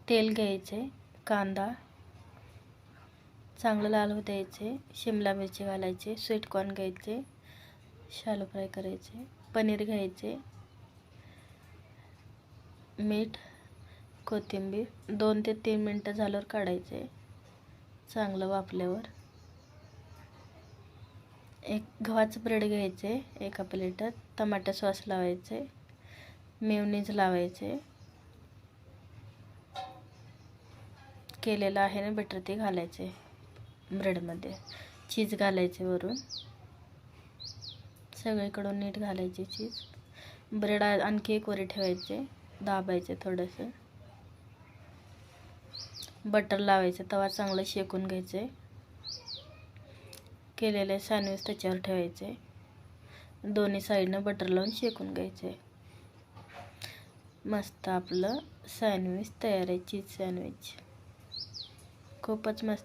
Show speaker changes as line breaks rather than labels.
तेल घ्यायचे, कांदा चांगलं लाल होऊ द्यायचे, शिमला मिरची घालायचे, स्वीट कॉर्न घ्यायचे, शॅलो फ्राय करायचे, पनीर घ्यायचे, मीठ, कोथिंबीर 2 ते 3 मिनटं झाल्यावर काढायचे, चांगलं वाफल्यावर. एक गव्हाचं ब्रेड घ्यायचे एका प्लेटात, टमाटर सॉस लावायचे, मेयोनीज लावायचे, केलेलं आहे ना बटर ते घालायचे ब्रेडमध्ये, चीज घालायचे वरून, सगळीकडून नीट घालायचे चीज. ब्रेड आणखी एक वर ठेवायचे, दाबायचे थोडंसं, बटर लावायचं, तवा चांगलं शेकून घ्यायचे, केलेले सँडविच त्याच्यावर ठेवायचे, दोन्ही साईडनं बटर लावून शेकून घ्यायचे. मस्त आपलं सँडविच तयार आहे, चीज सँडविच. खूपच मस्त.